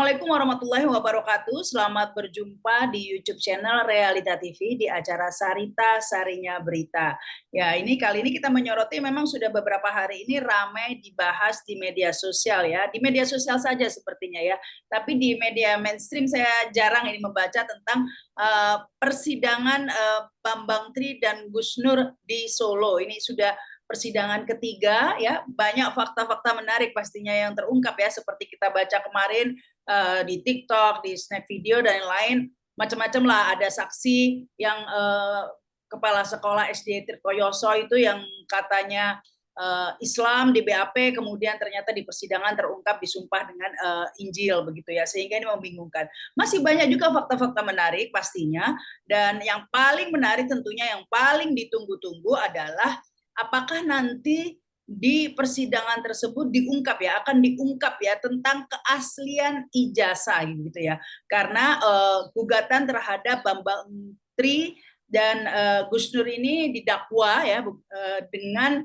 Assalamualaikum warahmatullahi wabarakatuh. Selamat berjumpa di YouTube channel Realita TV di acara Sarita Sarinya Berita. Ya, kali ini kita menyoroti memang sudah beberapa hari ini ramai dibahas di media sosial ya. Di media sosial saja sepertinya ya. Tapi di media mainstream saya jarang ini membaca tentang persidangan Bambang Tri dan Gus Nur di Solo. Ini sudah persidangan ketiga ya, banyak fakta-fakta menarik pastinya yang terungkap ya, seperti kita baca kemarin di TikTok, di Snap Video dan lain macam-macam lah. Ada saksi yang kepala sekolah SD Tirtoyoso itu yang katanya Islam di BAP, kemudian ternyata di persidangan terungkap disumpah dengan Injil begitu ya, sehingga ini membingungkan. Masih banyak juga fakta-fakta menarik pastinya, dan yang paling menarik tentunya yang paling ditunggu-tunggu adalah apakah nanti di persidangan tersebut akan diungkap ya tentang keaslian ijazah gitu ya, karena gugatan terhadap Bambang Tri dan Gus Nur ini didakwa ya dengan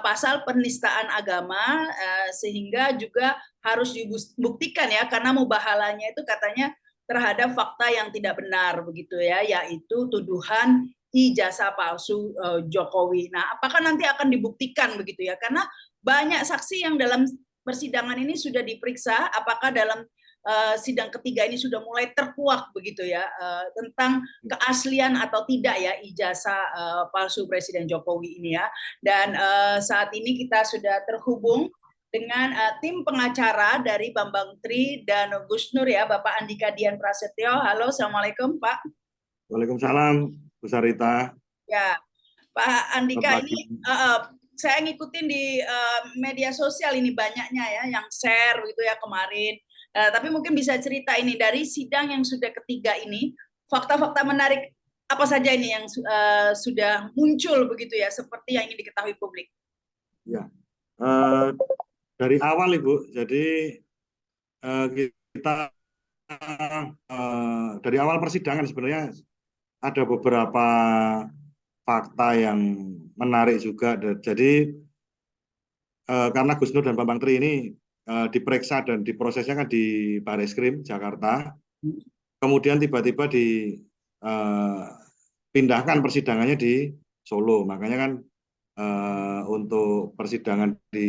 pasal penistaan agama, sehingga juga harus dibuktikan ya, karena mubahalanya itu katanya terhadap fakta yang tidak benar begitu ya, yaitu tuduhan ijazah palsu Jokowi. Nah, apakah nanti akan dibuktikan begitu ya? Karena banyak saksi yang dalam persidangan ini sudah diperiksa, apakah dalam sidang ketiga ini sudah mulai terkuak begitu ya, tentang keaslian atau tidak ya ijazah palsu Presiden Jokowi ini ya. Dan saat ini kita sudah terhubung dengan tim pengacara dari Bambang Tri dan Gus Nur ya, Bapak Andika Dian Prasetyo. Halo, Assalamualaikum Pak. Waalaikumsalam, Bu Sarita. Ya, Pak Andika, ini saya ngikutin di media sosial ini banyaknya ya yang share gitu ya kemarin. Tapi mungkin bisa cerita ini dari sidang yang sudah ketiga ini, fakta-fakta menarik apa saja ini yang sudah muncul begitu ya, seperti yang ingin diketahui publik. Ya, dari awal Ibu, jadi kita dari awal persidangan sebenarnya ada beberapa fakta yang menarik juga. Jadi karena Gus Nur dan Bambang Tri ini diperiksa dan diprosesnya kan di Bareskrim Jakarta, kemudian tiba-tiba dipindahkan persidangannya di Solo. Makanya kan untuk persidangan di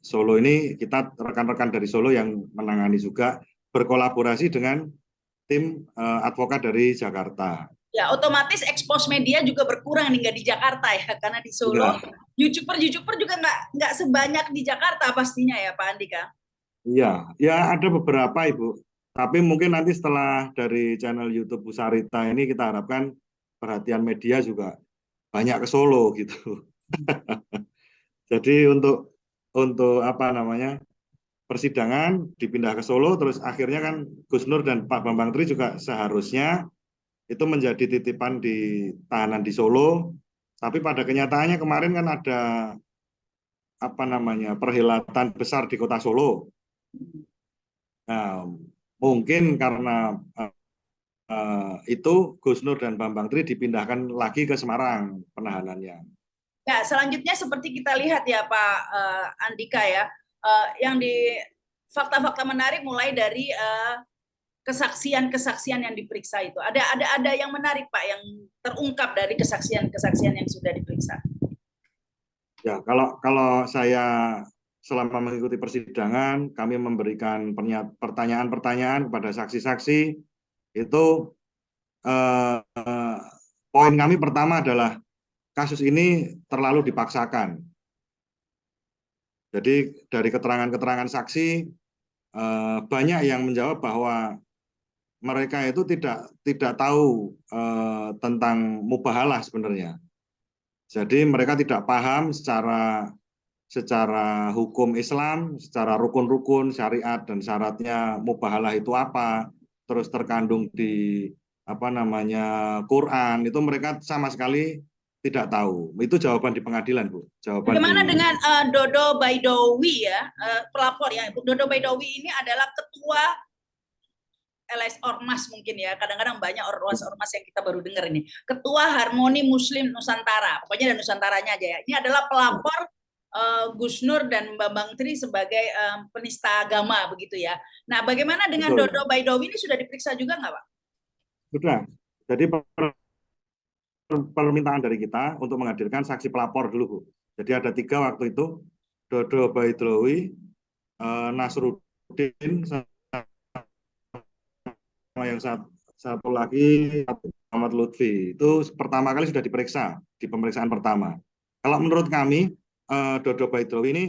Solo ini kita rekan-rekan dari Solo yang menangani juga berkolaborasi dengan tim advokat dari Jakarta. Ya, otomatis ekspos media juga berkurang nih, nggak di Jakarta ya, karena di Solo YouTuber juga nggak sebanyak di Jakarta pastinya ya Pak Andika. Iya, ya ada beberapa Ibu. Tapi mungkin nanti setelah dari channel YouTube Bu Sarita ini kita harapkan perhatian media juga banyak ke Solo gitu. Jadi untuk apa namanya, persidangan dipindah ke Solo, terus akhirnya kan Gus Nur dan Pak Bambang Tri juga seharusnya itu menjadi titipan di tahanan di Solo, tapi pada kenyataannya kemarin kan ada apa namanya perhelatan besar di kota Solo. Nah, mungkin karena itu Gus Nur dan Bambang Tri dipindahkan lagi ke Semarang penahanannya. Ya, selanjutnya seperti kita lihat ya Pak Andika ya, yang di fakta-fakta menarik mulai dari kesaksian-kesaksian yang diperiksa itu. Ada yang menarik Pak yang terungkap dari kesaksian-kesaksian yang sudah diperiksa. Ya, kalau saya selama mengikuti persidangan, kami memberikan pertanyaan-pertanyaan kepada saksi-saksi. Itu poin kami pertama adalah kasus ini terlalu dipaksakan. Jadi dari keterangan-keterangan saksi banyak yang menjawab bahwa mereka itu tidak tahu tentang mubahalah sebenarnya. Jadi mereka tidak paham secara hukum Islam, secara rukun-rukun syariat dan syaratnya mubahalah itu apa, terus terkandung di apa namanya Quran, itu mereka sama sekali tidak tahu. Itu jawaban di pengadilan, Bu. Bagaimana dengan Dodo Baidowi ya, pelapor ya. Dodo Baidowi ini adalah ketua LS Ormas mungkin ya, kadang-kadang banyak ormas-ormas yang kita baru dengar ini. Ketua Harmoni Muslim Nusantara, pokoknya ada Nusantaranya aja ya. Ini adalah pelapor Gus Nur dan Bambang Tri sebagai penista agama begitu ya. Nah, bagaimana dengan Betul. Dodo Baidowi ini sudah diperiksa juga nggak, Pak? Sudah. Jadi permintaan dari kita untuk menghadirkan saksi pelapor dulu, Bu. Jadi ada 3 waktu itu, Dodo Baidowi, Nasruddin, sama yang satu lagi Muhammad Lutfi. Itu pertama kali sudah diperiksa di pemeriksaan pertama. Kalau menurut kami, Dodo Baidowi ini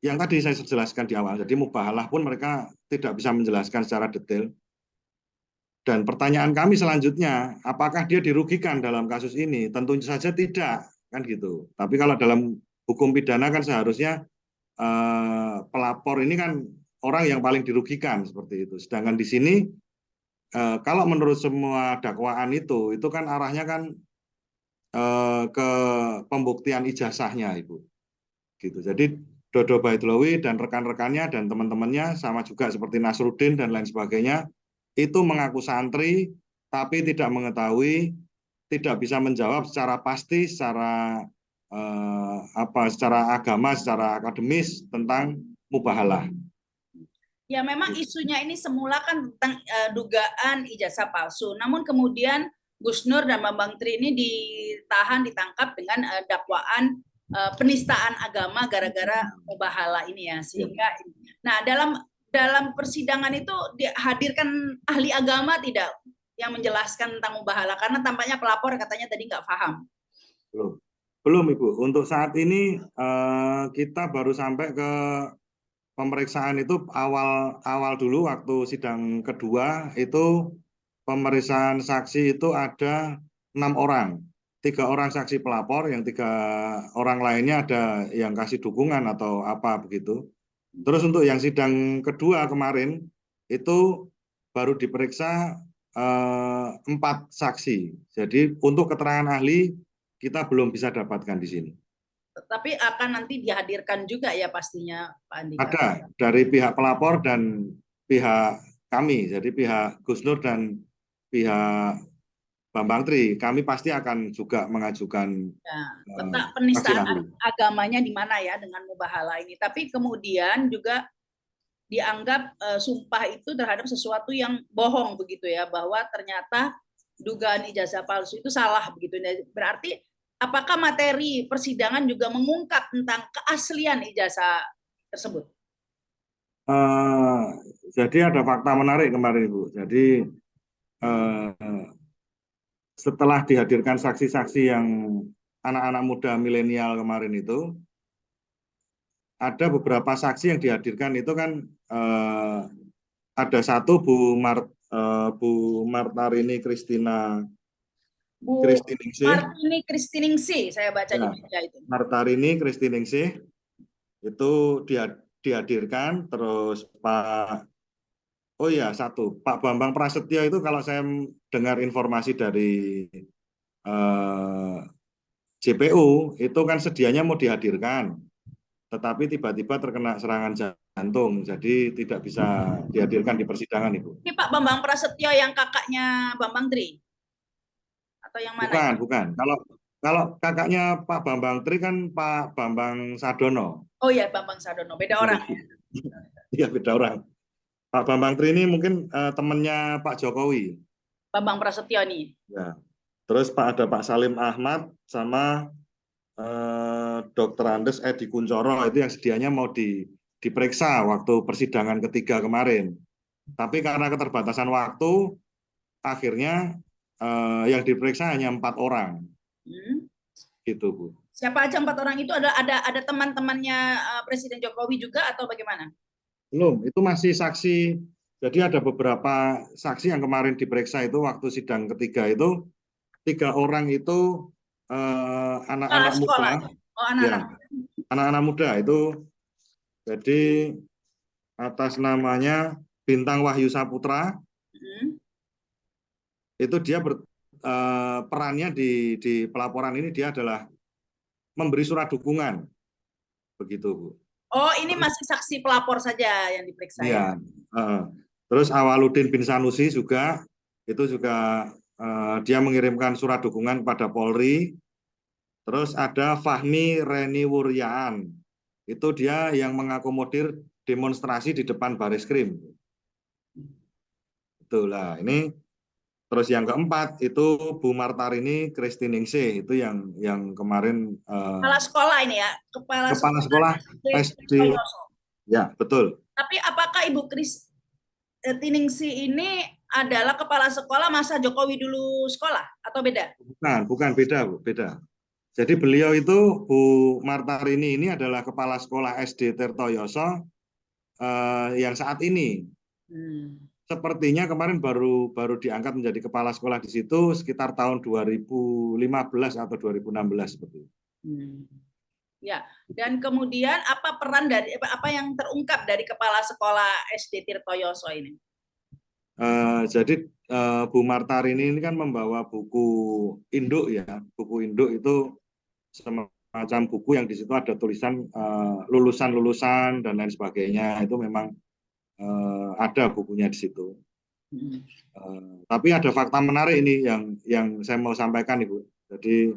yang tadi saya jelaskan di awal, jadi mubahalah pun mereka tidak bisa menjelaskan secara detail. Dan pertanyaan kami selanjutnya, apakah dia dirugikan dalam kasus ini? Tentu saja tidak, kan gitu. Tapi kalau dalam hukum pidana kan seharusnya pelapor ini kan orang yang paling dirugikan seperti itu. Sedangkan di sini kalau menurut semua dakwaan itu kan arahnya kan ke pembuktian ijazahnya, Ibu. Gitu. Jadi Dodo Baidowi dan rekan-rekannya dan teman-temannya sama juga seperti Nasruddin dan lain sebagainya itu mengaku santri tapi tidak mengetahui, tidak bisa menjawab secara pasti, secara secara agama, secara akademis tentang mubahalah. Ya, memang isunya ini semula kan tentang dugaan ijazah palsu. Namun kemudian Gus Nur dan Bambang Tri ini ditahan, ditangkap dengan dakwaan penistaan agama gara-gara mubahalah ini ya. Sehingga, nah dalam persidangan itu dihadirkan ahli agama tidak yang menjelaskan tentang mubahalah, karena tampaknya pelapor katanya tadi nggak paham. Belum Ibu. Untuk saat ini kita baru sampai ke pemeriksaan itu awal dulu waktu sidang kedua itu pemeriksaan saksi itu ada 6 orang. 3 orang saksi pelapor, yang 3 orang lainnya ada yang kasih dukungan atau apa begitu. Terus untuk yang sidang kedua kemarin itu baru diperiksa 4 saksi. Jadi untuk keterangan ahli kita belum bisa dapatkan di sini. Tapi akan nanti dihadirkan juga ya pastinya, Pak Andika. Ada dari pihak pelapor dan pihak kami, jadi pihak Gus Nur dan pihak Bambang Tri, kami pasti akan juga mengajukan letak penistaan agamanya di mana ya dengan mubahalah ini. Tapi kemudian juga dianggap sumpah itu terhadap sesuatu yang bohong begitu ya, bahwa ternyata dugaan ijazah palsu itu salah begitu. Berarti apakah materi persidangan juga mengungkap tentang keaslian ijazah tersebut? Jadi ada fakta menarik kemarin, Ibu. Jadi setelah dihadirkan saksi-saksi yang anak-anak muda milenial kemarin itu, ada beberapa saksi yang dihadirkan itu kan ada satu Bu Martarini Kristina Martarini Kristiningsih, saya baca di media itu. Martarini Kristiningsih itu dihadirkan, terus Pak Bambang Prasetyo itu kalau saya dengar informasi dari JPU itu kan sedianya mau dihadirkan, tetapi tiba-tiba terkena serangan jantung, jadi tidak bisa dihadirkan di persidangan, Ibu. Ini Pak Bambang Prasetyo yang kakaknya Bambang Tri? Atau yang mana? Bukan. Kalau kakaknya Pak Bambang Tri kan Pak Bambang Sadono. Oh iya, Bambang Sadono, beda orang ya? Iya, beda orang. Pak Bambang Tri ini mungkin temannya Pak Jokowi. Bambang Prasetyo nih. Ya. Terus ada Pak Salim Ahmad sama Dr. Andes Edi Kuncoro, itu yang sedianya mau diperiksa waktu persidangan ketiga kemarin. Tapi karena keterbatasan waktu, akhirnya yang diperiksa hanya 4 orang. Gitu, Bu. Siapa aja 4 orang itu? Ada teman-temannya Presiden Jokowi juga atau bagaimana? Belum, itu masih saksi. Jadi ada beberapa saksi yang kemarin diperiksa itu waktu sidang ketiga itu 3 orang itu anak-anak muda. Oh, anak-anak. Ya, anak-anak muda itu. Jadi atas namanya Bintang Wahyu Saputra. Itu dia perannya di pelaporan ini dia adalah memberi surat dukungan. Begitu, Bu. Oh, ini masih saksi pelapor saja yang diperiksa ya? Terus Awaludin bin Sanusi juga, itu juga dia mengirimkan surat dukungan kepada Polri. Terus ada Fahmi Reni Wuryaan. Itu dia yang mengakomodir demonstrasi di depan Baris Krim. Itulah, ini terus yang keempat itu Bu Martarini Kristiningsih, itu yang kemarin Kepala sekolah ini ya, kepala kepala sekolah sekolah SD SD. Tirtoyoso. Ya, betul. Tapi apakah Ibu Kristiningsih ini adalah kepala sekolah masa Jokowi dulu sekolah atau beda? Bukan beda, Bu, beda. Jadi beliau itu Bu Martarini ini adalah kepala sekolah SD Tirtoyoso yang saat ini. Sepertinya kemarin baru diangkat menjadi kepala sekolah di situ sekitar tahun 2015 atau 2016 seperti itu. Ya, dan kemudian apa peran dari apa yang terungkap dari kepala sekolah SD Tirtoyoso ini? Jadi Bu Martarini ini kan membawa buku induk ya, buku induk itu semacam buku yang di situ ada tulisan lulusan-lulusan dan lain sebagainya, itu memang ada bukunya di situ. Tapi ada fakta menarik ini yang saya mau sampaikan, Ibu. Jadi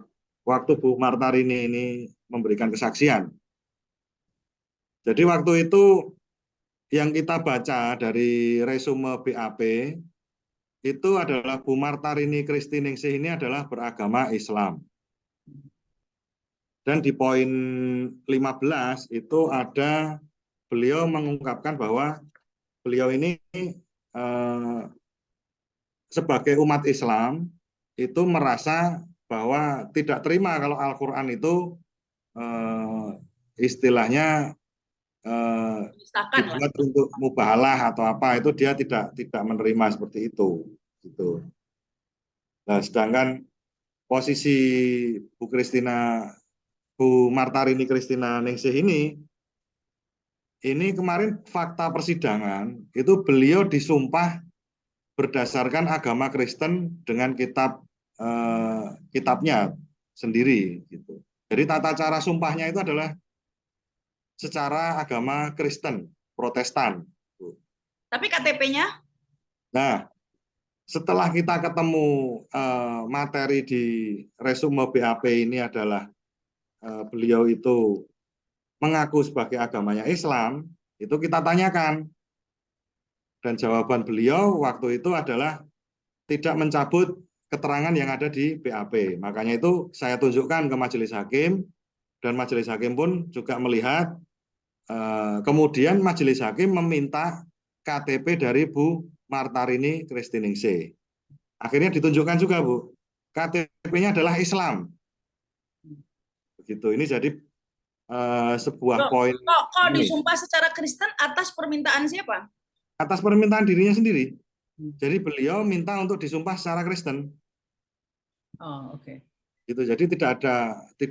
waktu Bu Martarini ini memberikan kesaksian, jadi waktu itu yang kita baca dari resume BAP itu adalah Bu Martarini Kristiningsih ini adalah beragama Islam. Dan di poin 15 itu ada beliau mengungkapkan bahwa beliau ini sebagai umat Islam itu merasa bahwa tidak terima kalau Al-Quran itu istilahnya dibuat untuk mubahalah atau apa, itu dia tidak menerima seperti itu gitu. Nah, sedangkan posisi Bu Martarini Kristiningsih ini kemarin fakta persidangan itu beliau disumpah berdasarkan agama Kristen dengan kitabnya sendiri gitu. Jadi tata cara sumpahnya itu adalah secara agama Kristen, Protestan. Tapi KTP-nya? Nah, setelah kita ketemu materi di resume BAP ini adalah beliau itu mengaku sebagai agamanya Islam, itu kita tanyakan. Dan jawaban beliau waktu itu adalah tidak mencabut keterangan yang ada di BAP. Makanya itu saya tunjukkan ke majelis hakim, dan majelis hakim pun juga melihat. Kemudian majelis hakim meminta KTP dari Bu Martarini Kristiningsih. Akhirnya ditunjukkan juga, Bu. KTP-nya adalah Islam. Begitu. Ini jadi sebuah poin. Kok disumpah secara Kristen atas permintaan siapa? Atas permintaan dirinya sendiri. Jadi beliau minta untuk disumpah secara Kristen. Oh, oke. Gitu. Jadi tidak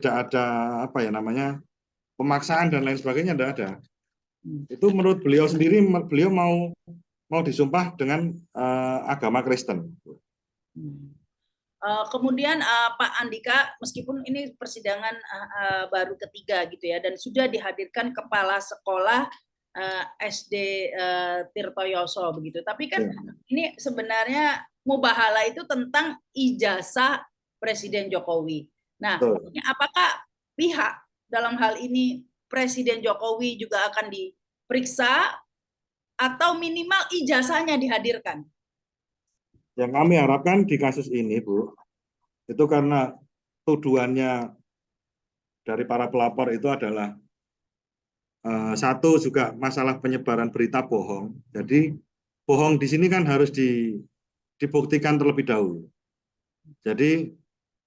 ada apa ya namanya, pemaksaan dan lain sebagainya, tidak ada. Itu menurut beliau sendiri, beliau mau disumpah dengan agama Kristen. Kemudian Pak Andika, meskipun ini persidangan baru ketiga gitu ya, dan sudah dihadirkan kepala sekolah SD Tirtoyoso begitu, tapi kan ini sebenarnya mubahalah itu tentang ijazah Presiden Jokowi. Nah, apakah pihak dalam hal ini Presiden Jokowi juga akan diperiksa atau minimal ijazahnya dihadirkan? Yang kami harapkan di kasus ini, Bu, itu karena tuduhannya dari para pelapor itu adalah satu juga masalah penyebaran berita bohong. Jadi bohong di sini kan harus dibuktikan terlebih dahulu. Jadi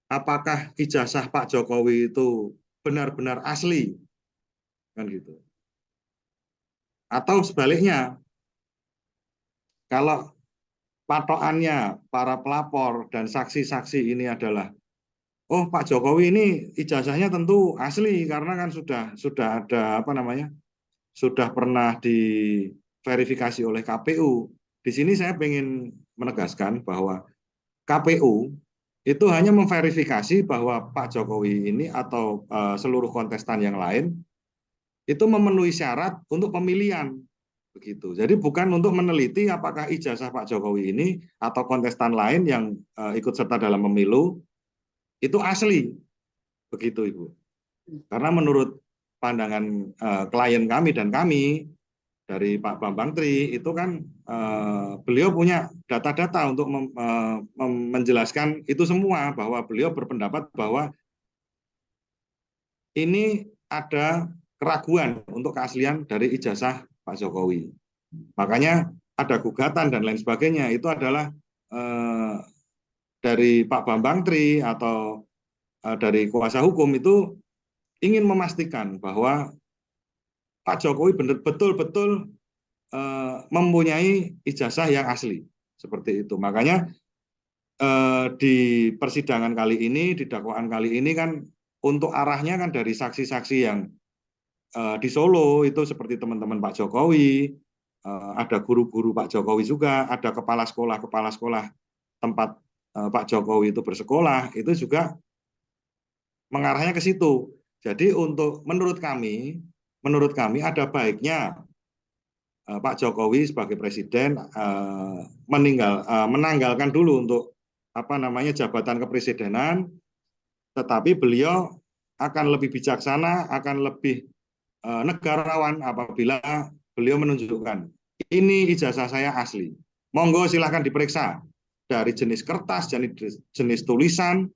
apakah ijazah Pak Jokowi itu benar-benar asli, kan gitu? Atau sebaliknya, kalau patokannya para pelapor dan saksi-saksi ini adalah, oh Pak Jokowi ini ijazahnya tentu asli karena kan sudah ada apa namanya, sudah pernah diverifikasi oleh KPU. Di sini saya ingin menegaskan bahwa KPU itu hanya memverifikasi bahwa Pak Jokowi ini atau seluruh kontestan yang lain itu memenuhi syarat untuk pemilihan. Begitu. Jadi bukan untuk meneliti apakah ijazah Pak Jokowi ini atau kontestan lain yang ikut serta dalam pemilu itu asli. begitu Ibu. Karena menurut pandangan klien kami dan kami dari Pak Bambang Tri itu kan beliau punya data-data untuk menjelaskan itu semua, bahwa beliau berpendapat bahwa ini ada keraguan untuk keaslian dari ijazah Pak Jokowi. Makanya ada gugatan dan lain sebagainya. Itu adalah dari Pak Bambang Tri atau dari kuasa hukum itu ingin memastikan bahwa Pak Jokowi betul-betul mempunyai ijazah yang asli. Seperti itu. Makanya di persidangan kali ini, di dakwaan kali ini kan untuk arahnya kan dari saksi-saksi yang di Solo itu seperti teman-teman Pak Jokowi, ada guru-guru Pak Jokowi juga, ada kepala sekolah tempat Pak Jokowi itu bersekolah, itu juga mengarahnya ke situ. Jadi menurut kami ada baiknya Pak Jokowi sebagai presiden menanggalkan dulu untuk jabatan kepresidenan, tetapi beliau akan lebih bijaksana, akan lebih negarawan apabila beliau menunjukkan ini ijazah saya asli. Monggo silahkan diperiksa dari jenis kertas, jenis tulisan,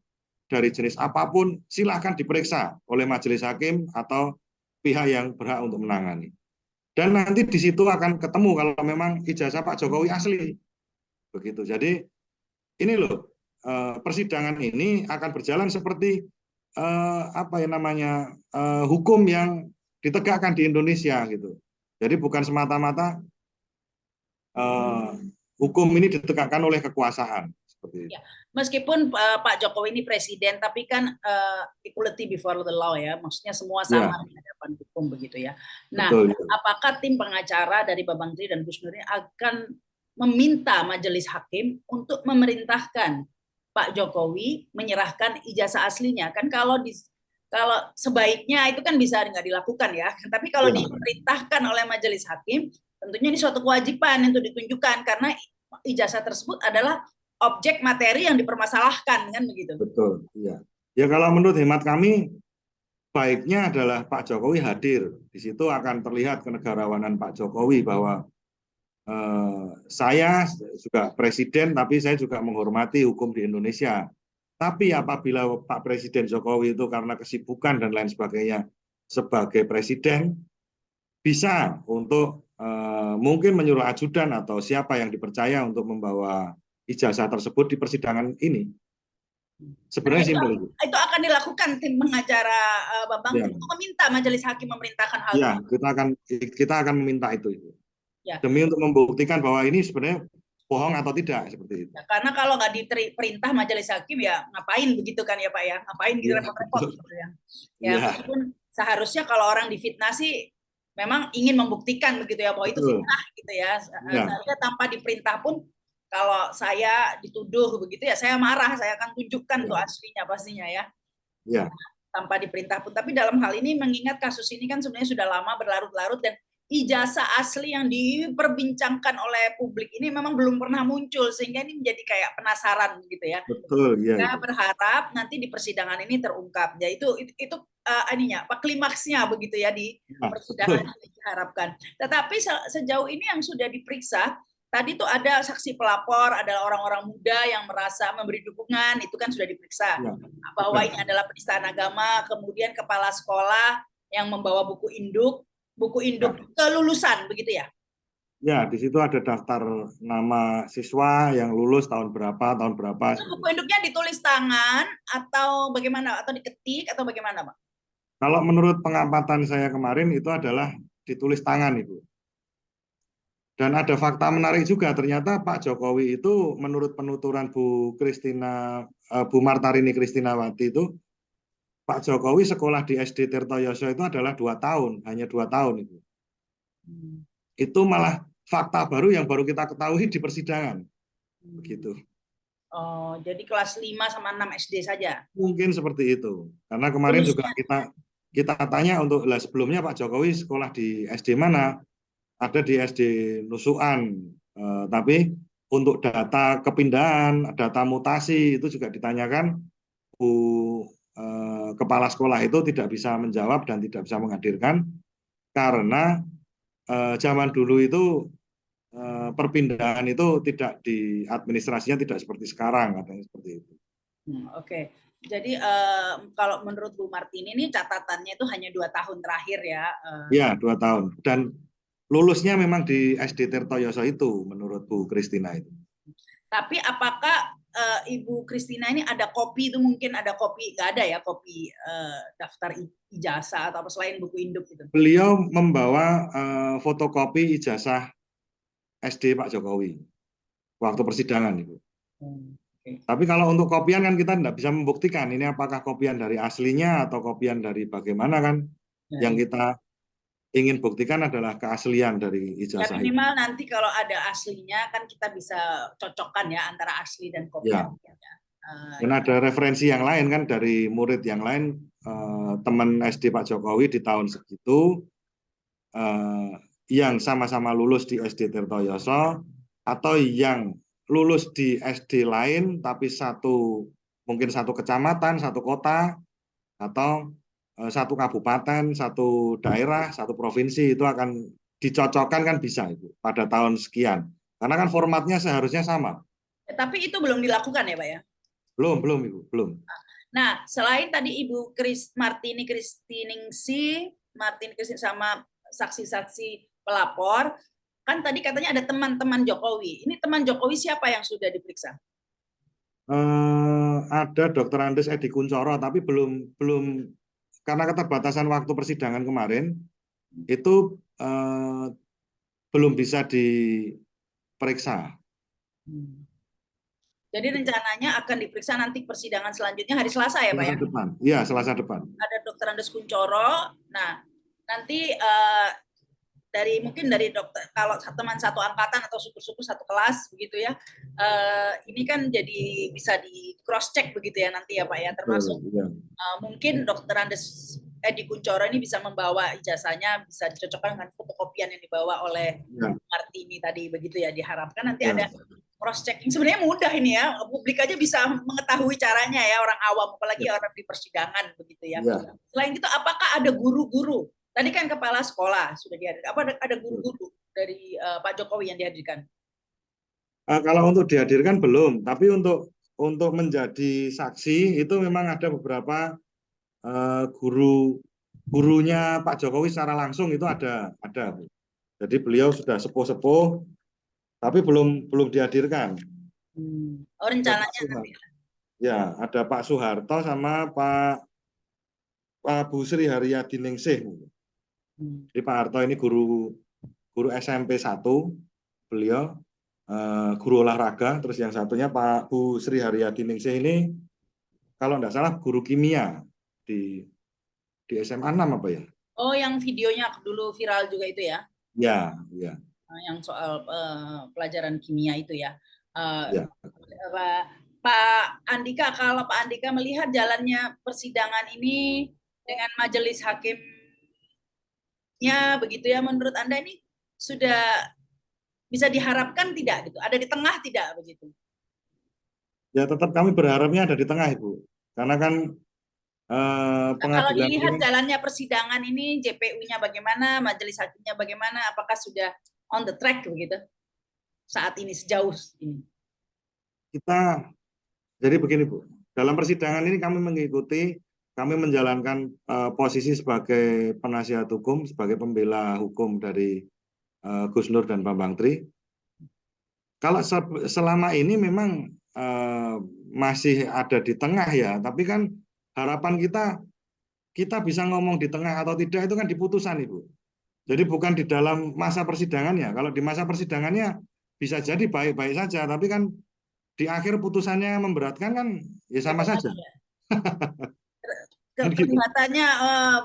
dari jenis apapun, silahkan diperiksa oleh majelis hakim atau pihak yang berhak untuk menangani. Dan nanti di situ akan ketemu kalau memang ijazah Pak Jokowi asli. Begitu. Jadi ini loh, persidangan ini akan berjalan seperti hukum yang ditegakkan di Indonesia gitu. Jadi bukan semata-mata hukum ini ditegakkan oleh kekuasaan seperti itu. Ya, meskipun Pak Jokowi ini presiden, tapi kan equality before the law ya, maksudnya semua sama di hadapan hukum begitu ya. Nah, betul. Apakah tim pengacara dari Bambang Tri dan Gus Nur ini akan meminta majelis hakim untuk memerintahkan Pak Jokowi menyerahkan ijazah aslinya? Kan kalau sebaiknya itu kan bisa nggak dilakukan ya, tapi kalau diperintahkan oleh majelis hakim, tentunya ini suatu kewajiban untuk ditunjukkan karena ijazah tersebut adalah objek materi yang dipermasalahkan kan begitu. Betul, iya. Ya kalau menurut hemat kami baiknya adalah Pak Jokowi hadir. Di situ akan terlihat kenegarawanan Pak Jokowi bahwa saya juga presiden tapi saya juga menghormati hukum di Indonesia. Tapi apabila Pak Presiden Jokowi itu karena kesibukan dan lain sebagainya sebagai presiden bisa untuk mungkin menyuruh ajudan atau siapa yang dipercaya untuk membawa ijazah tersebut di persidangan ini. Sebenarnya simpel itu. Itu akan dilakukan tim pengacara Bambang untuk meminta majelis hakim memerintahkan hal itu. Kita akan meminta itu. Ya. Demi untuk membuktikan bahwa ini sebenarnya bohong atau tidak seperti itu. Ya, karena kalau nggak diperintah majelis hakim ya ngapain begitu kan ya Pak ya? Ngapain gitu repot-repot gitu ya. Ya, meskipun seharusnya kalau orang difitnah sih memang ingin membuktikan begitu ya bahwa itu fitnah gitu ya. Seharusnya tanpa diperintah pun kalau saya dituduh begitu ya saya marah, saya akan tunjukkan tuh aslinya pastinya ya. Ya. Tanpa diperintah pun. Tapi dalam hal ini mengingat kasus ini kan sebenarnya sudah lama berlarut-larut dan ijazah asli yang diperbincangkan oleh publik ini memang belum pernah muncul sehingga ini menjadi kayak penasaran gitu ya. Betul, ya. Kita berharap nanti di persidangan ini terungkap. Ya itu klimaksnya begitu ya di persidangan ini diharapkan. Tetapi sejauh ini yang sudah diperiksa tadi tuh ada saksi pelapor, adalah orang-orang muda yang merasa memberi dukungan, itu kan sudah diperiksa. Bahwa ini adalah penistaan agama, kemudian kepala sekolah yang membawa buku induk kelulusan, begitu ya? Ya, di situ ada daftar nama siswa yang lulus tahun berapa. Buku induknya ditulis tangan atau bagaimana? Atau diketik atau bagaimana, Pak? Kalau menurut pengamatan saya kemarin itu adalah ditulis tangan, Ibu. Dan ada fakta menarik juga, ternyata Pak Jokowi itu menurut penuturan Bu Martarini Kristinawati itu, Pak Jokowi sekolah di SD Tirtoyoso itu adalah 2 tahun, hanya 2 tahun itu. Itu malah fakta baru yang baru kita ketahui di persidangan. Begitu. Oh, jadi kelas 5 sama 6 SD saja? Mungkin seperti itu. Karena kemarin juga kita tanya untuk sebelumnya Pak Jokowi sekolah di SD mana? Ada di SD Nusukan, tapi untuk data kepindahan, data mutasi itu juga ditanyakan Bu kepala sekolah itu tidak bisa menjawab dan tidak bisa menghadirkan karena zaman dulu itu perpindahan itu tidak di administrasinya tidak seperti sekarang, katanya seperti itu. Oke. Jadi kalau menurut Bu Martini ini catatannya itu hanya 2 tahun terakhir ya. Ya, 2 tahun. Dan lulusnya memang di SD Tirtoyoso itu menurut Bu Kristina itu. Tapi apakah Ibu Kristina ini ada kopi itu, mungkin ada kopi, nggak ada ya kopi daftar ijazah atau apa selain buku induk itu? Beliau membawa fotokopi ijazah SD Pak Jokowi waktu persidangan itu. Okay. Tapi kalau untuk kopian kan kita tidak bisa membuktikan ini apakah kopian dari aslinya atau kopian dari bagaimana kan. Ya, Yang kita ingin buktikan adalah keaslian dari ya ijazah itu. minimal nanti kalau ada aslinya kan kita bisa cocokkan ya antara asli dan kopian. Ya. Dan ada referensi yang lain kan dari murid yang lain, teman SD Pak Jokowi di tahun segitu yang sama-sama lulus di SD Tirtoyoso atau yang lulus di SD lain tapi mungkin satu kecamatan, satu kota atau satu kabupaten, satu daerah, satu provinsi itu akan dicocokkan kan bisa itu pada tahun sekian. Karena kan formatnya seharusnya sama. Tapi itu belum dilakukan ya Pak ya? Belum Ibu, belum. Nah, selain tadi Ibu Martini Kristiningsih, Martin Kristin sama saksi-saksi pelapor, kan tadi katanya ada teman-teman Jokowi. Ini teman Jokowi siapa yang sudah diperiksa? Ada Dr. Andes Edi Kuncoro, tapi belum karena keterbatasan waktu persidangan kemarin itu belum bisa diperiksa. Jadi rencananya akan diperiksa nanti persidangan selanjutnya hari Selasa ya Pak ya? Selasa depan. Iya, Selasa depan. Ada Dr. Andes Kuncoro. Nah, nanti mungkin dari dokter, kalau teman satu angkatan atau syukur-syukur satu kelas begitu ya, ini kan jadi bisa di cross check begitu ya nanti ya Pak ya, termasuk mungkin Dokter Andes Edi Kuncoro ini bisa membawa ijazahnya, bisa dicocokkan dengan fotokopian yang dibawa oleh Martini tadi begitu ya, diharapkan nanti ada cross checking. Sebenarnya mudah ini ya, publik aja bisa mengetahui caranya ya, orang awam apalagi orang di persidangan begitu ya. Selain itu apakah ada guru-guru? Tadi kan kepala sekolah sudah dihadirkan. Apa ada guru-guru dari Pak Jokowi yang dihadirkan? Kalau untuk dihadirkan belum, tapi untuk menjadi saksi itu memang ada beberapa gurunya Pak Jokowi secara langsung itu ada. Jadi beliau sudah sepuh-sepuh, tapi belum dihadirkan. Oh, rencananya nanti. Ya, ada Pak Soeharto sama Pak Bu Sri Haryadiningsih. Jadi Pak Harto ini guru SMP 1, beliau guru olahraga, terus yang satunya Pak Bu Sri Haryadiningsih ini kalau tidak salah guru kimia di SMA 6 apa ya? Oh, yang videonya dulu viral juga itu ya? Ya. Yang soal pelajaran kimia itu ya. Ya. Pak Andika, kalau Pak Andika melihat jalannya persidangan ini dengan majelis hakimnya begitu ya, menurut Anda ini sudah bisa diharapkan tidak gitu? Ada di tengah tidak begitu? Ya tetap kami berharapnya ada di tengah Ibu. Karena kan kalau dilihat jalannya persidangan ini, JPU-nya bagaimana, majelis hakimnya bagaimana, apakah sudah on the track begitu saat ini, sejauh ini? Jadi begini Bu, dalam persidangan ini kami menjalankan posisi sebagai penasihat hukum, sebagai pembela hukum dari Gus Nur dan Bambang Tri. Kalau selama ini memang masih ada di tengah ya, tapi kan harapan kita bisa ngomong di tengah atau tidak itu kan di putusan Ibu. Jadi bukan di dalam masa persidangannya. Kalau di masa persidangannya bisa jadi baik-baik saja, tapi kan di akhir putusannya memberatkan kan ya sama saja. Kelihatannya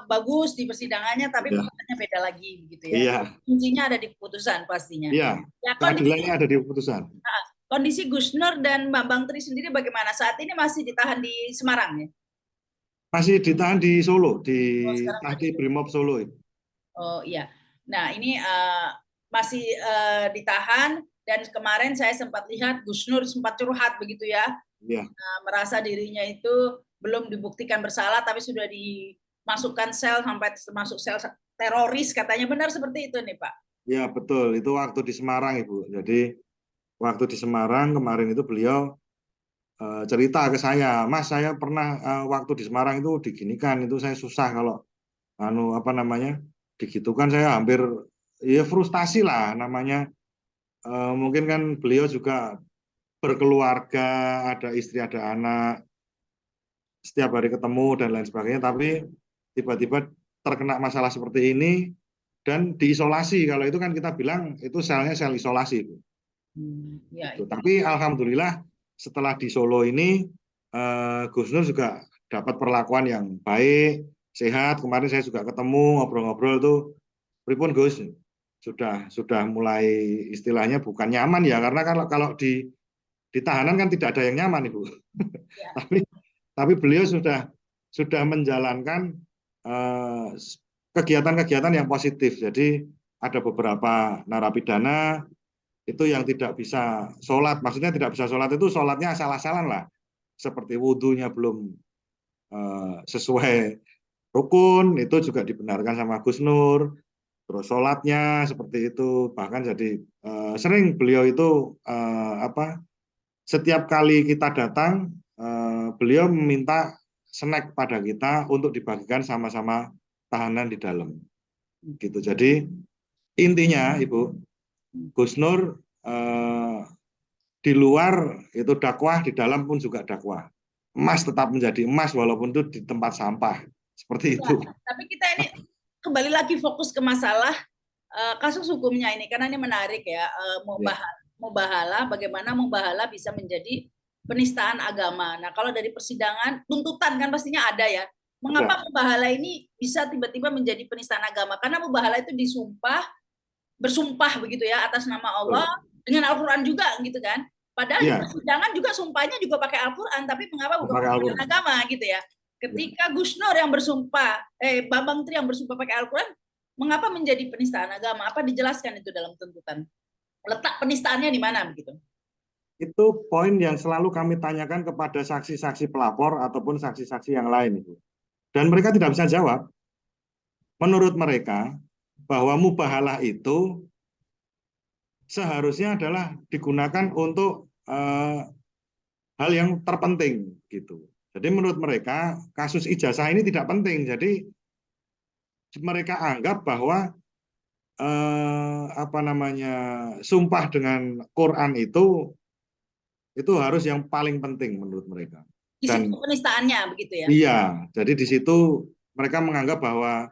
bagus di persidangannya, tapi putusannya beda lagi begitu ya. Iya. Kuncinya ada di putusan pastinya. Iya. Ya, keadilannya ada di putusan. Kondisi Gus Nur dan Bambang Tri sendiri bagaimana? Saat ini masih ditahan di Semarang ya? Masih ditahan di Solo, di Brimob Solo. Oh iya. Nah ini masih ditahan, dan kemarin saya sempat lihat Gus Nur sempat curhat begitu ya. Iya. Merasa dirinya itu belum dibuktikan bersalah tapi sudah dimasukkan sel sampai termasuk sel teroris katanya, benar seperti itu nih Pak? Ya betul, itu waktu di Semarang Ibu. Jadi waktu di Semarang kemarin itu beliau cerita ke saya, Mas saya pernah waktu di Semarang itu diginikan, itu saya susah kalau apa namanya digitukan, saya hampir ya frustasi lah namanya. Mungkin kan beliau juga berkeluarga, ada istri, ada anak, setiap hari ketemu dan lain sebagainya, tapi tiba-tiba terkena masalah seperti ini dan diisolasi. Kalau itu kan kita bilang itu selnya sel isolasi, Bu. Ya, Gitu. Tapi alhamdulillah setelah di Solo ini Gus Nur juga dapat perlakuan yang baik, sehat. Kemarin saya juga ketemu ngobrol-ngobrol tuh, pripun Gus, sudah mulai istilahnya bukan nyaman ya, karena kalau di tahanan kan tidak ada yang nyaman Ibu. ya. tapi tapi beliau sudah menjalankan eh, kegiatan-kegiatan yang positif. Jadi ada beberapa narapidana itu yang tidak bisa sholat, maksudnya tidak bisa sholat itu sholatnya asal-asalan lah, seperti wudhunya belum sesuai rukun, itu juga dibenarkan sama Gus Nur, terus sholatnya seperti itu, bahkan jadi sering beliau itu apa, setiap kali kita datang beliau meminta snack pada kita untuk dibagikan sama-sama tahanan di dalam gitu. Jadi intinya Ibu, Gus Nur di luar itu dakwah, di dalam pun juga dakwah. Emas tetap menjadi emas walaupun itu di tempat sampah. Seperti Ya, itu. tapi kita ini kembali lagi fokus ke masalah kasus hukumnya ini karena ini menarik ya, Ya, mubahala, bagaimana mubahala bisa menjadi penistaan agama. Nah, kalau dari persidangan tuntutan kan pastinya ada ya. ada. Mengapa mubahala ini bisa tiba-tiba menjadi penistaan agama? Karena mubahala itu bersumpah begitu ya atas nama Allah Betul. dengan Al-Qur'an juga gitu kan. Padahal di Iya, persidangan juga sumpahnya juga pakai Al-Qur'an, tapi mengapa bukan pakai penistaan Al-Quran. agama gitu ya. Ya. Ketika Gus Nur yang bersumpah, Bambang Tri yang bersumpah pakai Al-Quran, mengapa menjadi penistaan agama? Apa dijelaskan itu dalam tuntutan? Letak penistaannya di mana begitu? Itu poin yang selalu kami tanyakan kepada saksi-saksi pelapor ataupun saksi-saksi yang lain itu. Dan mereka tidak bisa jawab. Menurut mereka bahwa mubahalah itu seharusnya adalah digunakan untuk hal yang terpenting gitu. Jadi menurut mereka kasus ijazah ini tidak penting. Jadi mereka anggap bahwa apa namanya sumpah dengan Quran itu harus yang paling penting menurut mereka. Di situ Dan penistaannya begitu ya. iya, jadi di situ mereka menganggap bahwa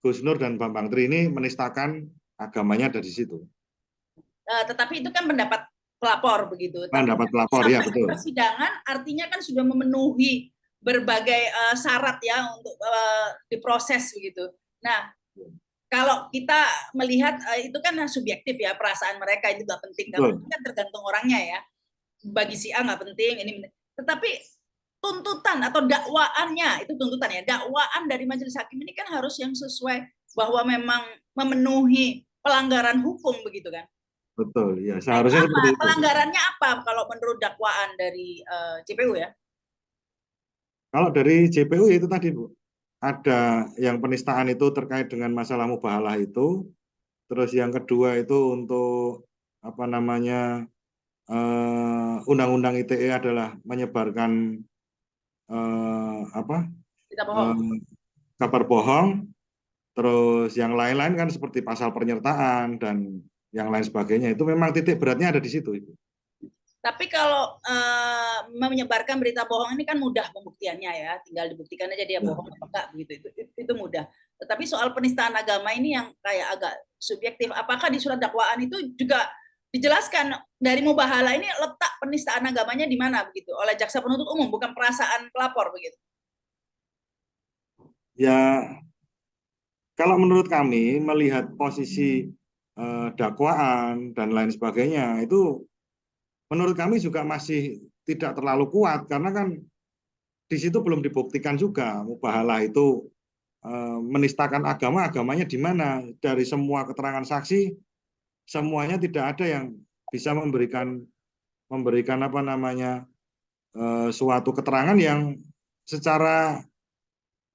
Gus Nur dan Bambang Tri ini menistakan agamanya dari situ. Tetapi itu kan pendapat pelapor begitu. Tapi Dapat pelapor ya sampai di betul. persidangan artinya kan sudah memenuhi berbagai syarat ya untuk diproses begitu. Nah, kalau kita melihat itu kan subjektif ya, perasaan mereka itu nggak penting, Betul. kan tergantung orangnya ya. Bagi si A nggak penting ini, tetapi tuntutan atau dakwaannya itu tuntutan ya, dakwaan dari majelis hakim ini kan harus yang sesuai bahwa memang memenuhi pelanggaran hukum begitu kan. Betul, ya Nah, itu seharusnya apa seperti itu. pelanggarannya, apa kalau menurut dakwaan dari JPU ya? Kalau dari JPU itu tadi Bu, ada yang penistaan itu terkait dengan masalah mubahalah itu, terus yang kedua itu untuk apa namanya undang-undang ITE adalah menyebarkan apa Kita eh, bohong. kabar bohong, terus yang lain-lain kan seperti pasal penyertaan dan yang lain sebagainya itu memang titik beratnya ada di situ Ibu. Tapi kalau menyebarkan berita bohong ini kan mudah pembuktiannya ya, tinggal dibuktikan aja dia Ya. bohong apa enggak begitu. Itu mudah. Tetapi soal penistaan agama ini yang kayak agak subjektif. Apakah di surat dakwaan itu juga dijelaskan dari mubahala ini letak penistaan agamanya di mana begitu oleh jaksa penuntut umum, bukan perasaan pelapor begitu? Ya, kalau menurut kami melihat posisi dakwaan dan lain sebagainya itu menurut kami juga masih tidak terlalu kuat karena kan di situ belum dibuktikan juga mubahalah itu menistakan agama, agamanya di mana. Dari semua keterangan saksi semuanya tidak ada yang bisa memberikan apa namanya suatu keterangan yang secara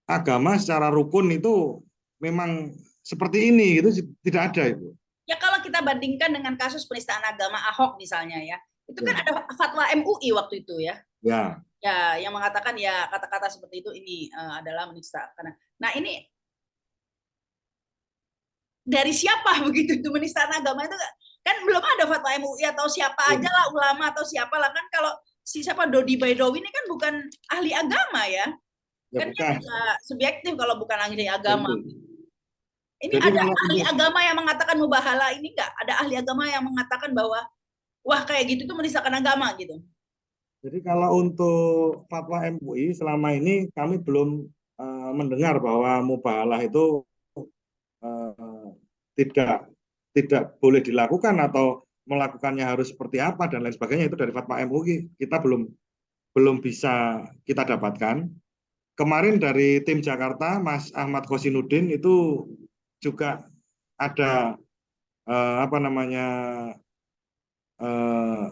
agama, secara rukun itu memang seperti ini gitu, tidak ada itu. Ya kalau kita bandingkan dengan kasus penistaan agama Ahok misalnya ya, itu kan Ya, ada fatwa MUI waktu itu ya. ya, Ya, yang mengatakan ya kata-kata seperti itu ini adalah menista. Nah ini dari siapa begitu itu penistaan agama itu kan belum ada fatwa MUI atau siapa aja ya, lah ulama atau siapa lah kan kalau si siapa Dodi Baidowi ini kan bukan ahli agama ya ya kan dia bukan. bisa subjektif kalau bukan ahli agama. Tentu. Ini Jadi ada kalau ahli untuk agama yang mengatakan mubahala ini enggak? Ada ahli agama yang mengatakan bahwa wah kayak gitu tuh menistakan agama gitu. kalau untuk fatwa MUI selama ini kami belum mendengar bahwa mubahalah itu eh, tidak tidak boleh dilakukan atau melakukannya harus seperti apa dan lain sebagainya, itu dari fatwa MUI kita belum belum bisa kita dapatkan. Kemarin dari tim Jakarta Mas Ahmad Kosinudin itu juga ada apa namanya eh,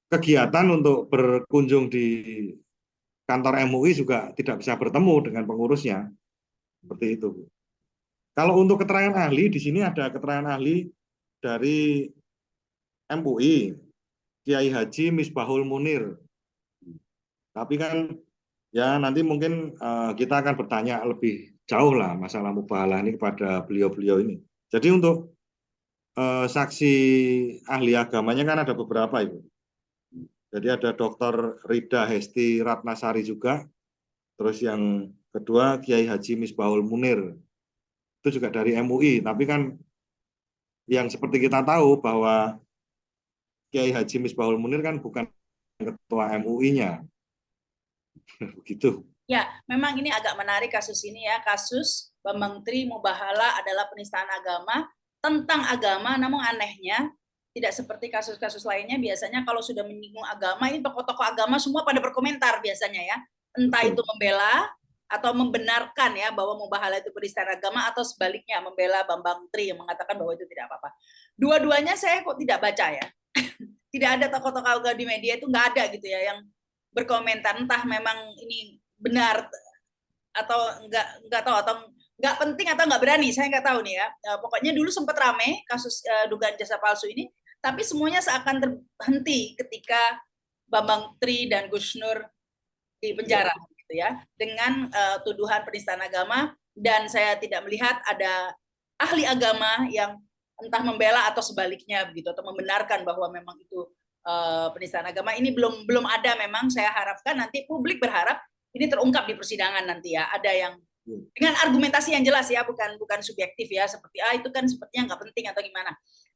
kegiatan untuk berkunjung di kantor MUI, juga tidak bisa bertemu dengan pengurusnya seperti itu. Kalau untuk keterangan ahli, di sini ada keterangan ahli dari MUI, Kiai Haji Misbahul Munir. Tapi kan ya nanti mungkin kita akan bertanya lebih jauh lah masalah mubahalah ini kepada beliau-beliau ini. Jadi untuk saksi ahli agamanya kan ada beberapa Ibu. Jadi ada Dr. Rida Hesti Ratnasari juga. Terus yang kedua Kiai Haji Misbahul Munir. Itu juga dari MUI. Tapi kan yang seperti kita tahu bahwa Kiai Haji Misbahul Munir kan bukan ketua MUI-nya. Begitu. Ya, memang ini agak menarik kasus ini ya, kasus Bambang Tri Mubahala adalah penistaan agama tentang agama, namun anehnya tidak seperti kasus-kasus lainnya. Biasanya kalau sudah menyinggung agama, ini tokoh-tokoh agama semua pada berkomentar biasanya ya, entah itu Betul. membela atau membenarkan ya bahwa Mubahala itu penistaan agama atau sebaliknya membela Bambang Tri yang mengatakan bahwa itu tidak apa-apa. Dua-duanya saya kok tidak baca ya. Tidak ada tokoh-tokoh agama di media itu nggak ada gitu ya yang berkomentar, entah memang ini benar atau enggak tahu atau enggak penting atau enggak berani, saya enggak tahu nih ya. Pokoknya dulu sempat rame kasus dugaan jasa palsu ini, tapi semuanya seakan terhenti ketika Bambang Tri dan Gus Nur di Ya. penjara gitu ya dengan tuduhan penistaan agama, dan saya tidak melihat ada ahli agama yang entah membela atau sebaliknya begitu atau membenarkan bahwa memang itu penistaan agama. Ini belum ada. Memang saya harapkan nanti publik berharap ini terungkap di persidangan nanti ya, ada yang dengan argumentasi yang jelas ya, bukan subjektif ya, seperti itu kan sepertinya nggak penting atau gimana,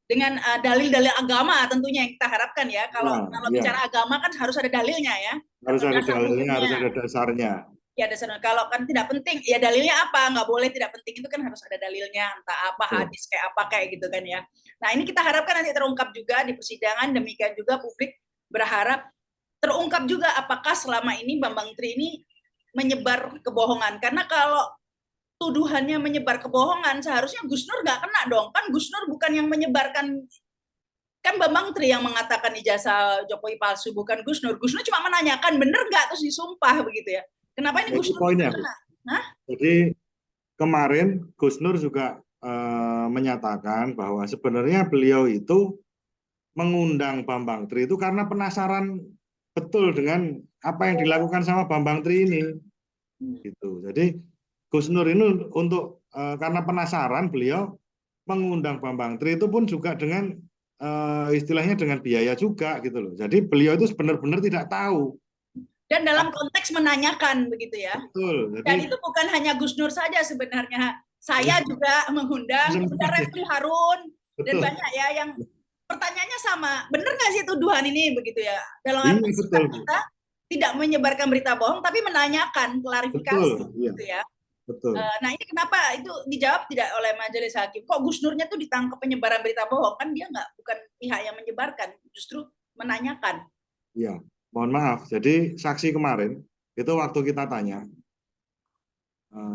dengan dalil-dalil agama tentunya yang kita harapkan ya. Kalau Ya, kalau ya. bicara agama kan harus ada dalilnya ya, Harus atau ada dasar dalilnya, harus hukumnya. ada dasarnya. Ya dasarnya, kalau kan tidak penting ya dalilnya apa, nggak boleh tidak penting, itu kan harus ada dalilnya, entah apa Betul. hadis kayak apa kayak gitu kan ya. Nah ini kita harapkan nanti terungkap juga di persidangan, demikian juga publik berharap terungkap juga apakah selama ini Bambang Tri ini menyebar kebohongan, karena kalau tuduhannya menyebar kebohongan seharusnya Gus Nur nggak kena dong, kan Gus Nur bukan yang menyebarkan, kan Bambang Tri yang mengatakan ijazah Jokowi palsu, bukan Gus Nur. Gus Nur cuma menanyakan bener nggak terus disumpah begitu ya, kenapa ini Ya, Gus itu Nur bisa poinnya, Bu. kena? Hah? Jadi kemarin Gus Nur juga menyatakan bahwa sebenarnya beliau itu mengundang Bambang Tri itu karena penasaran betul dengan apa yang dilakukan sama Bambang Tri ini. Gitu. Jadi Gus Nur ini untuk karena penasaran beliau mengundang Bambang Tri itu pun juga dengan istilahnya dengan biaya juga gitu loh. Jadi beliau itu benar-benar tidak tahu. Dan dalam konteks menanyakan begitu ya. Betul. Jadi Dan itu bukan hanya Gus Nur saja sebenarnya. Saya juga mengundang kemudian semuanya. Refli Harun dan Betul. banyak ya yang pertanyaannya sama. Benar nggak sih tuduhan ini begitu ya? Dalam Iya arti betul, sikap Bu. kita tidak menyebarkan berita bohong tapi menanyakan Betul, klarifikasi iya, gitu ya. betul. Nah ini kenapa itu dijawab tidak oleh majelis hakim? Kok Gus Nurnya tuh ditangkap penyebaran berita bohong? Kan dia nggak, bukan pihak yang menyebarkan, justru menanyakan. Iya, mohon maaf. Jadi saksi kemarin itu waktu kita tanya,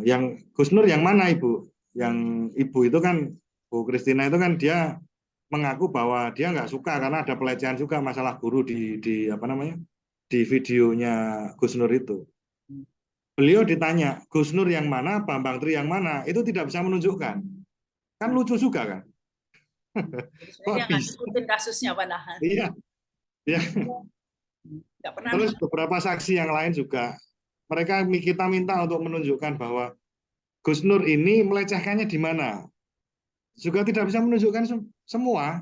yang Gus Nur yang mana Ibu? Yang Ibu itu kan Bu Kristina itu kan dia mengaku bahwa dia nggak suka karena ada pelecehan juga masalah guru di apa namanya di videonya Gus Nur itu. beliau ditanya Gus Nur yang mana, Bambang Tri yang mana, itu tidak bisa menunjukkan. Kan lucu juga kan? Jadi sebenarnya Kok dia nggak bisa? ngikutin kasusnya padahal. Iya, ya. Nggak pernah Terus nonton. beberapa saksi yang lain juga, mereka kita minta untuk menunjukkan bahwa Gus Nur ini melecehkannya di mana. Juga tidak bisa menunjukkan semua.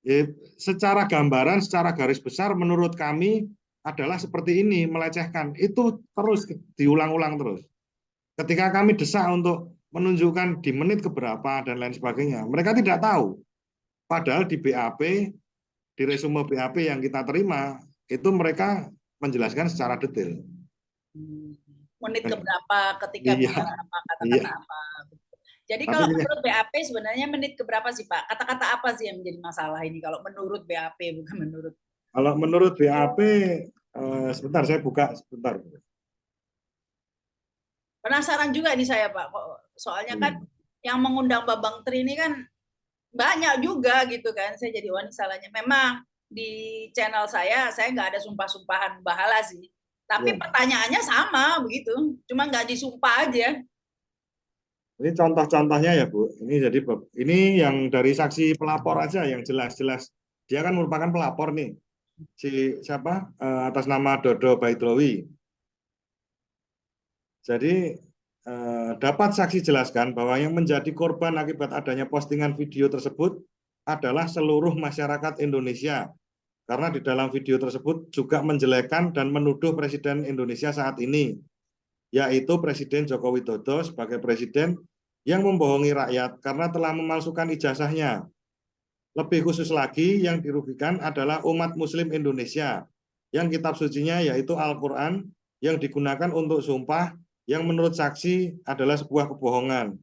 Ya, secara gambaran, secara garis besar, menurut kami adalah seperti ini, melecehkan. Itu terus diulang-ulang terus. Ketika kami desak untuk menunjukkan di menit keberapa dan lain sebagainya, mereka tidak tahu. Padahal di BAP, di resume BAP yang kita terima, itu mereka menjelaskan secara detail. Menit Dan, keberapa, ketika iya, bicara apa, iya. kata-kata apa. Jadi Tapi kalau menurut BAP sebenarnya menit keberapa sih Pak? Kata-kata apa sih yang menjadi masalah ini kalau menurut BAP bukan menurut? kalau menurut BAP, sebentar saya buka sebentar. Penasaran juga nih saya Pak. Soalnya kan Hmm. yang mengundang Babang Tri ini kan banyak juga gitu kan. Saya jadi wani salahnya. Memang di channel saya nggak ada sumpah-sumpahan bahala sih. Tapi Ya. pertanyaannya sama begitu. Cuma nggak disumpah aja. Ini contoh-contohnya ya Bu. Ini jadi ini yang dari saksi pelapor aja yang jelas-jelas. Dia kan merupakan pelapor nih. Si siapa? Atas nama Dodo Baitlawi. Jadi dapat saksi jelaskan bahwa yang menjadi korban akibat adanya postingan video tersebut adalah seluruh masyarakat Indonesia. Karena di dalam video tersebut juga menjelekkan dan menuduh Presiden Indonesia saat ini, yaitu Presiden Joko Widodo sebagai presiden yang membohongi rakyat karena telah memalsukan ijazahnya. Lebih khusus lagi, yang dirugikan adalah umat Muslim Indonesia, yang kitab sucinya yaitu Al-Quran, yang digunakan untuk sumpah, yang menurut saksi adalah sebuah kebohongan.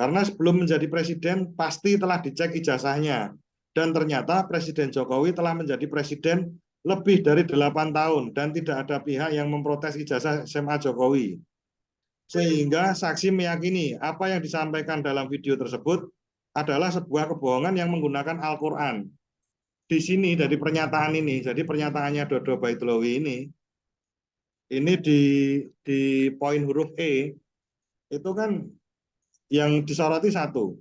Karena sebelum menjadi presiden, pasti telah dicek ijazahnya. Dan ternyata Presiden Jokowi telah menjadi presiden lebih dari 8 tahun, dan tidak ada pihak yang memprotes ijazah SMA Jokowi. Sehingga saksi meyakini apa yang disampaikan dalam video tersebut adalah sebuah kebohongan yang menggunakan Al-Quran. Di sini dari pernyataan ini, jadi pernyataannya Dodo Baitlawi ini di poin huruf E, itu kan yang disoroti satu,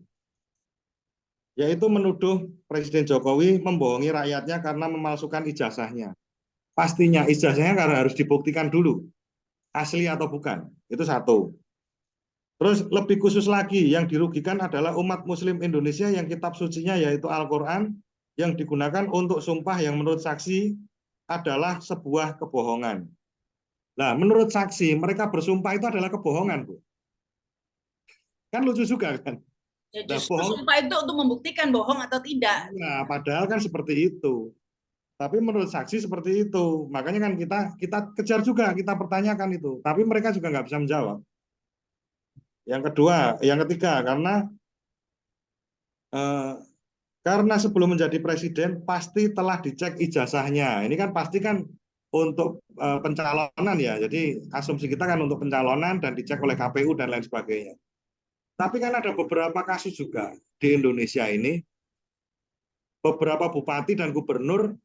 yaitu menuduh Presiden Jokowi membohongi rakyatnya karena memalsukan ijazahnya. Pastinya ijazahnya karena harus dibuktikan dulu, asli atau bukan, itu satu. Terus lebih khusus lagi, yang dirugikan adalah umat Muslim Indonesia yang kitab sucinya yaitu Al-Quran, yang digunakan untuk sumpah yang menurut saksi adalah sebuah kebohongan. Nah, menurut saksi, mereka bersumpah itu adalah kebohongan, Bu. Kan lucu juga kan? Ya Nah, justru bohong, sumpah itu untuk membuktikan bohong atau tidak. nah, padahal kan seperti itu. Tapi menurut saksi seperti itu. Makanya kan kita kejar juga, kita pertanyakan itu. Tapi mereka juga nggak bisa menjawab. Yang kedua, yang ketiga, eh, karena sebelum menjadi presiden pasti telah dicek ijazahnya. Ini kan pasti kan untuk pencalonan ya. Jadi asumsi kita kan untuk pencalonan dan dicek oleh KPU dan lain sebagainya. Tapi kan ada beberapa kasus juga di Indonesia ini, beberapa bupati dan gubernur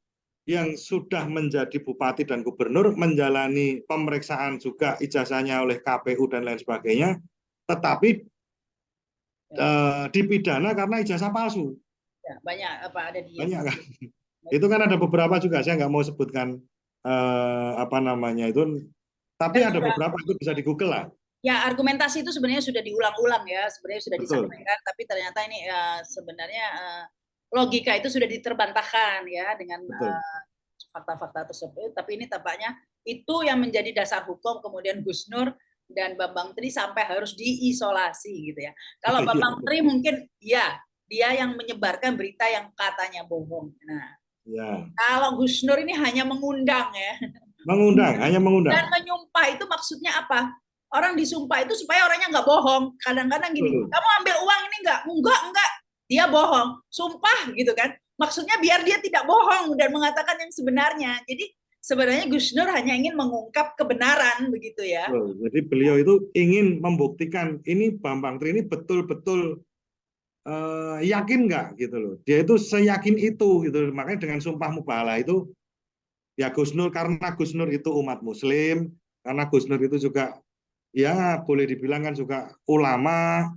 yang sudah menjadi bupati dan gubernur menjalani pemeriksaan juga ijazahnya oleh KPU dan lain sebagainya, tetapi Ya, dipidana karena ijazah palsu. ya, banyak apa ada di yang Banyak kan? Itu kan ada beberapa juga, saya nggak mau sebutkan apa namanya itu, tapi dan ada sudah beberapa itu bisa di Google lah. ya argumentasi itu sebenarnya sudah diulang-ulang ya, sebenarnya sudah Betul, disampaikan, tapi ternyata ini sebenarnya logika itu sudah diterbantahkan ya dengan betul. fakta-fakta tersebut. Tapi ini tampaknya itu yang menjadi dasar hukum kemudian Gus Nur dan Bambang Tri sampai harus diisolasi gitu ya. Kalau Iya, Bambang Tri mungkin ya dia yang menyebarkan berita yang katanya bohong. Nah, ya. kalau Gus Nur ini hanya mengundang ya. Mengundang, hanya Dan mengundang. menyumpah itu maksudnya apa? Orang disumpah itu supaya orangnya nggak bohong. Kadang-kadang gini, Betul. kamu ambil uang ini nggak? Enggak. Dia bohong. Sumpah gitu kan. Maksudnya biar dia tidak bohong dan mengatakan yang sebenarnya. Jadi sebenarnya Gus Nur hanya ingin mengungkap kebenaran begitu ya. Betul. Jadi beliau itu ingin membuktikan ini Bambang Tri ini betul-betul yakin nggak gitu loh. Dia itu seyakin itu gitu. Makanya dengan sumpah mubahalah itu ya Gus Nur, karena Gus Nur itu umat Muslim, karena Gus Nur itu juga ya boleh dibilang kan juga ulama,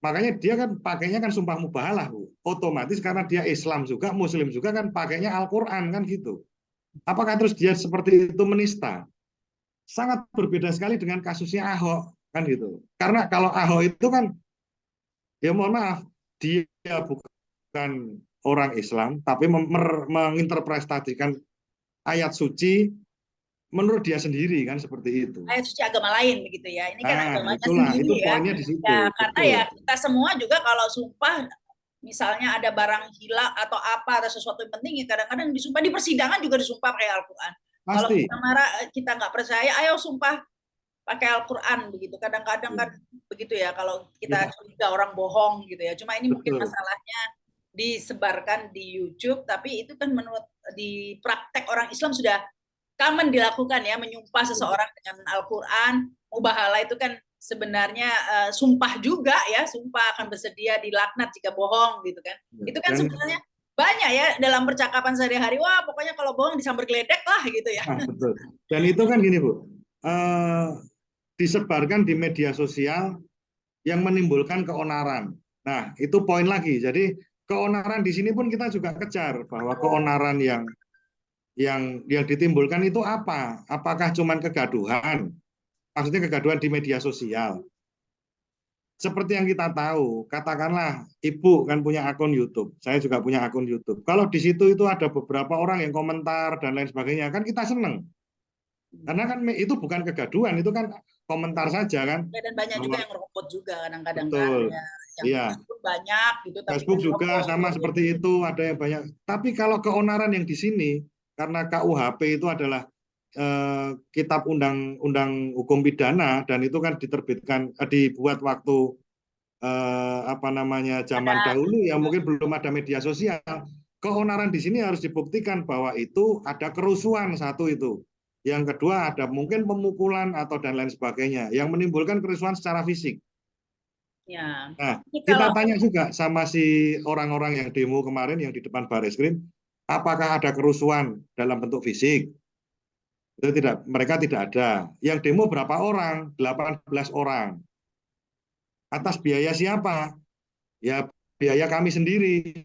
makanya dia kan pakainya kan sumpah mubahalah, Bu. Otomatis karena dia Islam juga, Muslim juga kan pakainya Al-Quran kan gitu. Apakah terus dia seperti itu menista? Sangat berbeda sekali dengan kasusnya Ahok kan gitu. Karena kalau Ahok itu kan ya mohon maaf, dia bukan orang Islam, tapi menginterpretasikan ayat suci menurut dia sendiri kan seperti itu. Ayat suci agama lain begitu ya. Ini kan Nah, agamanya itulah, itu sendiri ya. poinnya di situ, Ya, karena ya betul. kita semua juga kalau sumpah misalnya ada barang hilang atau apa, ada sesuatu yang penting, ya kadang-kadang disumpah di persidangan juga disumpah pakai Al-Quran. Kalau Pasti, kita marah, kita nggak percaya, ayo sumpah pakai Al-Quran begitu. Kadang-kadang kan begitu ya, kalau kita ya, curiga orang bohong gitu ya. Cuma ini mungkin betul. masalahnya disebarkan di YouTube, tapi itu kan menurut di praktek orang Islam sudah common dilakukan ya, menyumpah seseorang dengan Al-Quran. Mubahalah itu kan sebenarnya sumpah juga ya, sumpah akan bersedia dilaknat jika bohong gitu kan. Itu kan Dan, sebenarnya banyak ya dalam percakapan sehari-hari, wah pokoknya kalau bohong disambar geledek lah gitu ya. betul. Dan itu kan gini Bu, disebarkan di media sosial yang menimbulkan keonaran. Nah, itu poin lagi. Jadi keonaran di sini pun kita juga kejar bahwa keonaran yang ditimbulkan itu apa? Apakah cuma kegaduhan? Maksudnya kegaduhan di media sosial. Seperti yang kita tahu, katakanlah Ibu kan punya akun YouTube, saya juga punya akun YouTube. Kalau di situ itu ada beberapa orang yang komentar dan lain sebagainya, kan kita seneng. Karena kan itu bukan kegaduhan, itu kan komentar saja kan. Ya, dan banyak juga yang merokok juga kadang-kadang kan Betul. ya, yang Iya. Facebook banyak gitu tapi Facebook kan juga merokok sama gitu. seperti itu, ada yang banyak. Tapi kalau keonaran yang di sini, karena KUHP itu adalah kitab undang-undang hukum pidana dan itu kan diterbitkan, dibuat waktu apa namanya zaman Ada dahulu yang mungkin belum ada media sosial. Keonaran di sini harus dibuktikan bahwa itu ada kerusuhan satu itu. Yang kedua ada mungkin pemukulan atau dan lain sebagainya yang menimbulkan kerusuhan secara fisik. ya. Nah, Ini kita kalau tanya juga sama si orang-orang yang demo kemarin yang di depan Barreskrim, apakah ada kerusuhan dalam bentuk fisik? Itu tidak, mereka tidak ada. Yang demo berapa orang? 18 orang. Atas biaya siapa? Ya biaya kami sendiri.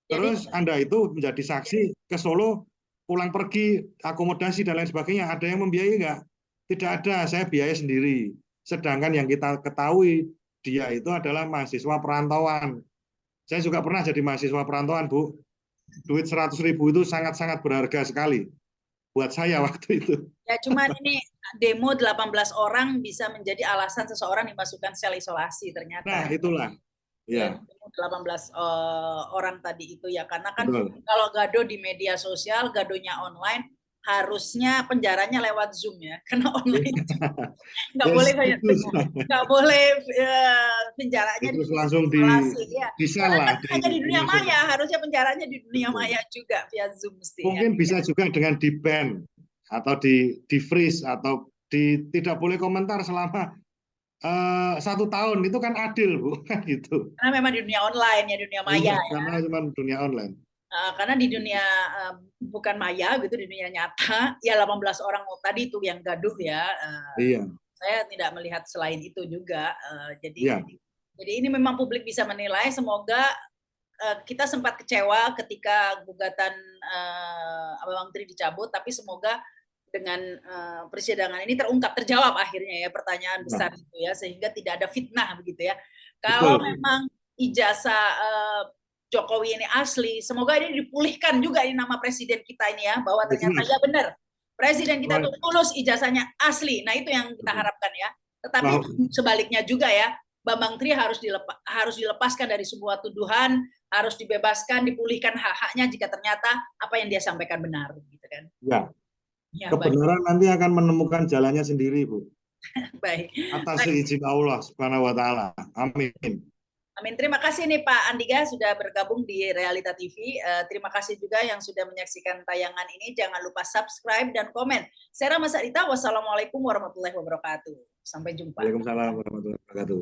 jadi Terus Anda itu menjadi saksi ke Solo, pulang pergi, akomodasi dan lain sebagainya, ada yang membiayai nggak? Tidak ada, saya biaya sendiri. Sedangkan yang kita ketahui, dia itu adalah mahasiswa perantauan. Saya juga pernah jadi mahasiswa perantauan, Bu. Duit 100.000 itu sangat-sangat berharga sekali buat saya waktu itu. ya cuman ini demo 18 orang bisa menjadi alasan seseorang dimasukkan sel isolasi Nah, ternyata. itulah. Ya, Ya, 18 orang tadi itu ya, karena kan betul. kalau gaduh di media sosial, gaduhnya online, harusnya penjaranya lewat Zoom ya, karena online nggak Ya, boleh kayak setuju saya. nggak boleh penjaranya Terus langsung diisolasi ya, di sel karena kan lah, hanya di dunia dimasukkan. maya, harusnya penjaranya di dunia Betul. maya juga via Zoom mestinya. Mungkin bisa juga dengan di-ban atau di freeze atau tidak boleh komentar selama 1 tahun, itu kan adil, Bu, kan gitu. Karena memang di dunia online ya, dunia Iya, maya ya. karena cuma dunia online. Karena di dunia bukan maya gitu, di dunia nyata ya 18 orang tadi itu yang gaduh ya. Iya, Saya tidak melihat selain itu juga. Jadi iya, ini memang publik bisa menilai. Semoga kita sempat kecewa ketika gugatan Abang Menteri dicabut, tapi semoga dengan persidangan ini terungkap, terjawab akhirnya ya pertanyaan nah, besar itu ya, sehingga tidak ada fitnah begitu ya. Kalau betul. memang ijazah Jokowi ini asli, semoga ini dipulihkan juga ini nama presiden kita ini ya, bahwa Ya, ternyata jelas. ya benar presiden kita tuh Bahwa- tulus ijazahnya asli. Nah itu yang kita harapkan ya. Tetapi bahwa- sebaliknya juga ya, Bambang Tri harus dilepaskan dari sebuah tuduhan, harus dibebaskan, dipulihkan hak-haknya jika ternyata apa yang dia sampaikan benar, gitu kan? Ya, Ya baik, kebenaran nanti akan menemukan jalannya sendiri, Bu. baik. Atas Baik. izin Allah Subhanahu wa taala. Amin. Amin. Terima kasih nih Pak Andiga sudah bergabung di Realita TV. Terima kasih juga yang sudah menyaksikan tayangan ini. Jangan lupa subscribe dan komen. Saya Rama Sarita. Wassalamualaikum warahmatullahi wabarakatuh. Sampai jumpa. Waalaikumsalam warahmatullahi wabarakatuh.